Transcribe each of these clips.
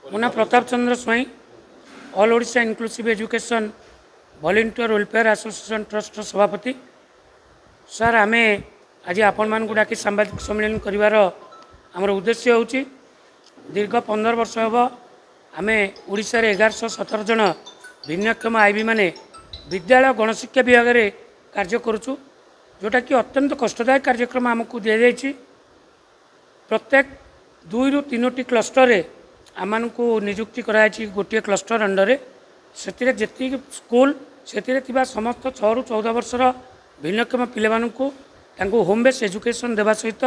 मो ना Pratap Chandra Swain all Odisha inclusive education volunteer welfare association trust सभापति सर आम आज आपण मान डाक सांबादिक सम्मेलन कर आमर उद्देश्य हूँ दीर्घ 15 वर्ष हम आम ओडिशा रे 1117 जन भिन्नक्षम आईबी माने विद्यालय गणशिक्षा विभाग में कार्य करुचु जोटा कि अत्यंत कष्टदायक कार्यक्रम आमको दि जाइए। प्रत्येक 2 ରୁ 3ଟି क्लस्टर आम को नियुक्ति कराई गोटे क्लस्टर अंडर से जी स्कूल से समस्त 6 ରୁ 14 वर्षर भिन्नक्षम पिला होम बेस्ड एजुकेशन देवा सहित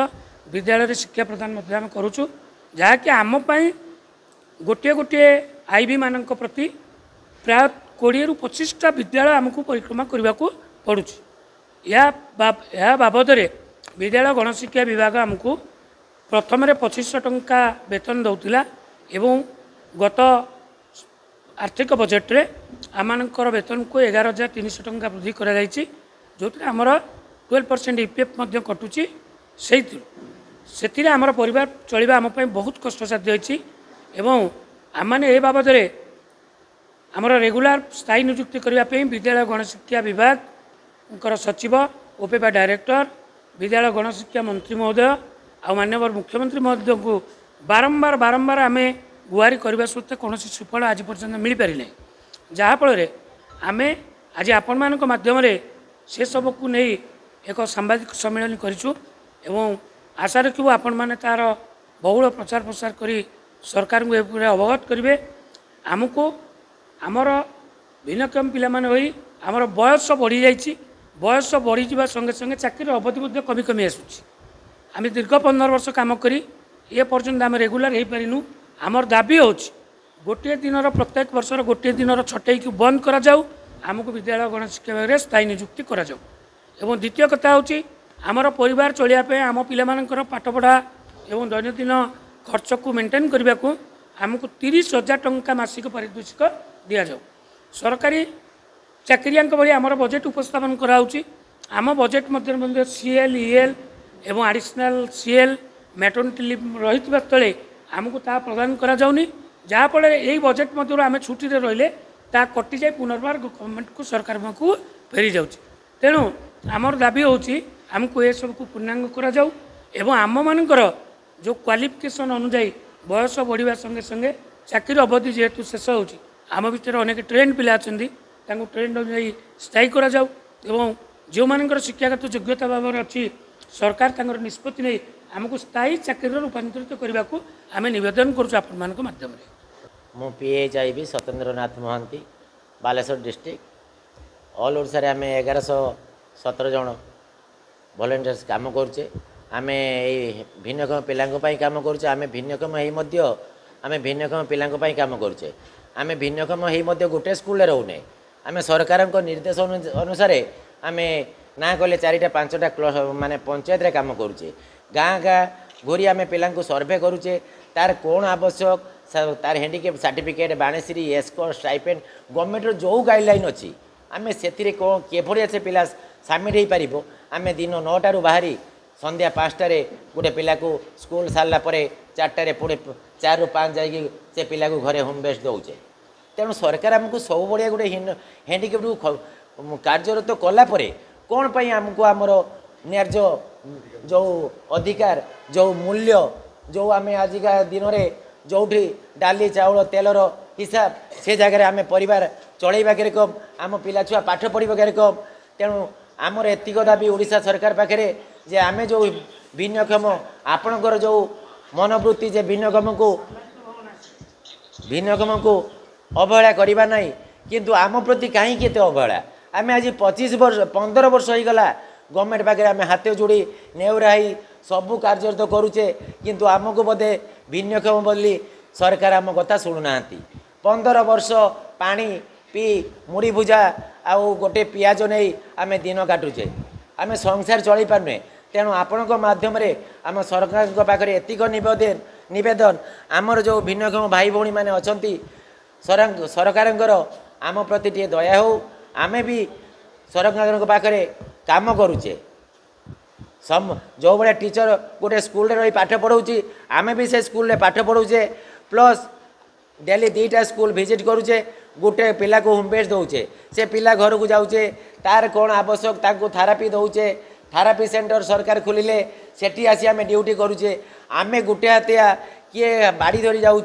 विद्यालय शिक्षा प्रदान करुचु जहाँकि आम गोटे गोटे आईबी मान प्रति प्राय 20 ରୁ 25टा विद्यालय आमको परिक्रमा करने को पड़ू। यह बाबद विद्यालय गणशिक्षा विभाग आमको प्रथम 2500 टंका वेतन दौला एवं गत आर्थिक बजेट रे आमर वेतन को 11,300 टंका वृद्धि कर जो आमर 12% ईपीएफ कटुची से आमर परिवार चलवा आम बहुत कष्टसाध्य होती एवं आम ए बाबद आमर रेगुलर स्थायी नियुक्ति करने विद्यालय गणशिक्षा विभाग सचिव ओपेपा डायरेक्टर विद्यालय गणशिक्षा मंत्री महोदय आ माननीय मुख्यमंत्री महोदय को बारंबार बारंबार आम गुहारी करने सत्वे कौन सुफल आज पर्यटन मिल पारि ना जहाँफल आम आज आपण मान मध्यम से सबको नहीं एक सांबादिक सम्मेलन करूँ एवं आशा रखू आपण मैंने तार बहुल प्रचार प्रसार कर सरकार को अवगत करेंगे। आमको आमर भिन्नक्षम पिला आमर बयस बढ़ी जाइए बयस बढ़ी जा संगे संगे चाकरी अवधि कमी कमी आसूँ आम दीर्घ 15 वर्ष कम करी ये पर्यटन आम रेगुलर हो पारिनु। आमर दाबी हो गोटे दिन प्रत्येक वर्षर गोटे दिन छटई को बंद करा जाऊ आमको विद्यालय गणशिक्षा विभाग में स्थायी नियुक्ति करा जाऊ। एवं द्वितीय कथा हूँ आमर परिवार चलियापे आम पिलामानंकर पाठपढ़ा एवं दैनंदिन खर्च को मेंटेन करने को आमको 30,000 टंका मासिक पारितोषिक दि जाऊ। सरकारी चाकरिया भाई आमर बजेट उपस्थापन कराऊँच आम बजेट मध्य सीएल ईएल एवं एडिशनल सीएल मैटर्निटी लिव रही स्थले आमको ता प्रदान करा जाउनी जहाँफल यही बजेट मध्य आम छुट्टी रहिले ता कटि जाए पुनर्बार गवर्नमेंट को सरकार को फेरी जाऊँ। तेणु आमर दाबी होची आमको ये सब को पूर्णांग करा जाऊ एवं आम मानकर जो क्वालिफिकेशन अनुजाई बयस बढ़िया संगे संगे चाकरी अवधि जेहेतु शेष होची आम भितर अनेक ट्रेंड पिला अच्छा ट्रेंड अनुजाई स्थायी करा जाऊ एवं जो मानकर शिक्षागत योग्यता भाव अच्छी सरकार तांकर निष्पत्ति नहीं आमको स्थायी चाकरी रूपांतरित करने को आम नवेदन करूँ। मु PHIB Satyendranath Mohanty Baleswar district all Odisha आम 1117 जन वॉलंटियर्स काम करुचे आम भिन्नक्षम पिलांपाई काम करुचे आम भिन्नक्षम आम भिन्नक्षम पिलांपाई काम करुचे आम भिन्नक्षम गोटे स्कूल रोने आम सरकार निर्देश अनुसार आम ना कले 4टा 5टा माने पंचायत रे काम करुचे गाँ गाँ घूरी आम पिला सर्वे करुचे तार कौन आवश्यक तार हैंडिकेप सर्टिफिकेट बाणीश्री एस्को स्टाइपेंड गवर्नमेंट जो गाइडलाइन अच्छी आम से कौन केभलिया से पिला सामिल हो पार आम दिन 9टारू बाहरी संध्या 5टारे गोटे पिला को स्कूल सारा 4टारे पुणे 4 ରୁ 5 जाकि से पिला को घरे होम बेस्ड दौचे। तेणु सरकार आमको सब बढ़िया गोटे हैंडिकेप कार्यरत कलापर कौन पाई आमको आमर न्याय्य जो अधिकार जो मूल्य जो आम आजिका दिन में जो डाली चाउल तेलर हिसाब से जगह आम परिवार चलैवा के कम आम पिला छुआ पाठ पढ़ा के कम। तेणु आमर एतिक दाबी ओडिशा सरकार पाखे जे आम जो भिन्नक्षम आपणकर जो मनोवृत्ति जे भिन्नक्षम को अवहेला करवा ना किंतु आम प्रति कहीं केते अवहेला आम आज 15 वर्ष हो गला गवर्नमेंट पाखे आम हाथ जोड़ी नेउराई सबू कार्यरत करुचे किंतु आमको बोधे भिन्नक्षम बोली सरकार आम कथा शुणुना 15 वर्ष पानी पी मुड़ी भुजा आउ गोटे पियाज नहीं आम दिन काटुचे आम संसार चली पारे। तेणु आपण माध्यम आम सरकार पाखे एतिक नवेदन आमर जो भिन्नक्षम भाई भौणी मैंने अच्छा सरकार आम प्रति टे दया हो आमे भी सरकार पाखे काम करुचे जो भाया टीचर गोटे स्कूल रही पाठ पढ़ाऊँ आमे भी से स्कूल पाठ पढ़ाऊे प्लस डेली 2टा स्कूल विजिट करुचे गोटे पिला को होम बेस दौचे से पिला घर को जाऊे तार कौन आवश्यक ताकू थेरापी दौचे थेरापी सेंटर सरकार खोलिले सेठी आसी आम ड्यूटी करुचे आम गोटे हाथिया किए बाड़ी धरी जाऊँ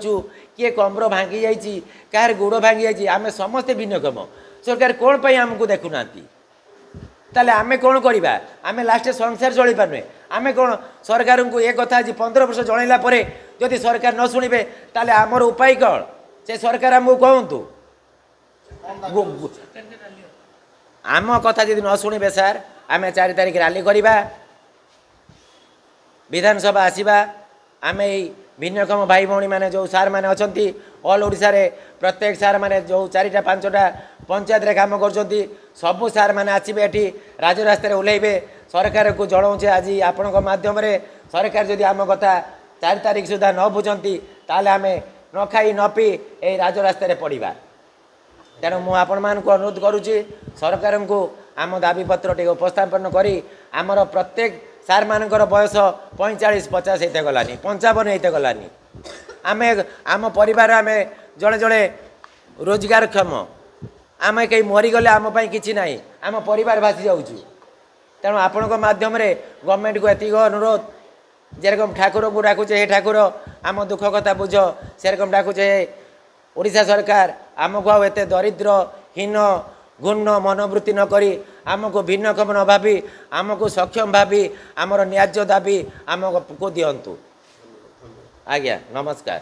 किए कमर भांगी जाइए कहार गोड़ भांगी जाइए आम समस्ते भिन्नक्षम सरकार कौन पर आमको देखुना ताले आमे कौन करवा आमे लास्ट संसार चली पारे आमे कौन सरकार को ये कथा आज 15 वर्ष जनइला परे जदि सरकार न शुणे ताले आमर उपाय कौन से सरकार आमको कहतु आम कथा जदि न शुणे सार आमे 4 तारिख रैली करवा विधानसभा आसवा आम भिन्नक्षम भाई भौणी मैंने जो सार मैंने अच्छा ऑल ओडिशा रे प्रत्येक सार मैंने जो 4टा 5टा पंचायत रे काम कर सबू सार मैंने आसबे ये राजरास्तार ओह्लैबे सरकार को जनाऊे आज आपण मध्यम सरकार जदि आम कथा 4 तारिख सुधा न बुझती ताले आम न खाई न पी ये राजरास्तार पड़ा तेणु मुझे आपण मान अनुरोध करुच्ची सरकार को आम दाबीपत्र टे उपस्थापन करी आमर प्रत्येक सार मानकर बयस 45-50 होते गलानी 55 होते गलानी आमे आम परिवार आम जड़े जड़े रोजगारक्षम आम कहीं मरीगले आम कि ना आम परिवार भासी जाऊँ तेणु आपण मध्यम गवर्नमेंट को एति अनुरोध जेरकम ठाकुर को डाकुचे हे ठाकुर आम दुख कथा बुझ सेरकम डाकुचे ओडिशा सरकार आमको आउ एते दरिद्र हीन गुण मनोवृत्ति न करी आमको भिन्नक्षम न भावी आमको सक्षम भावी आमर न्याज्य दाबी आमको दिंतु आज्ञा नमस्कार।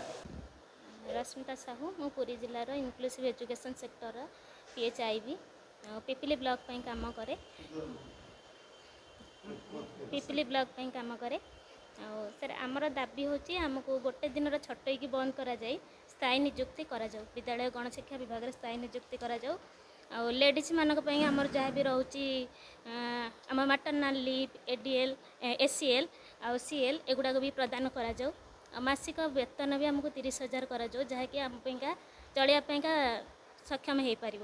रश्मिता साहू मु पुरी जिलार inclusive education sector PHIB Pipili block पे काम करे पिपिली ब्लॉक पे काम करे सर आमर दाबी होची आमको गोटे दिन छटई की बंद करा जाए स्थायी नियुक्ति करा जाऊ विद्यालय गणशिक्षा विभाग स्थायी नियुक्ति करा जाऊ आ लेडीज मानक पई आमर जहाँ भी रोची आम मैटरनाल लीव ADL ACL आ CL एगुड़ा भी प्रदान करा जाऊ मासिक वेतन भी आमको 30,000 करा जाऊ जहाँकि आम चलिया सक्षम हो पार।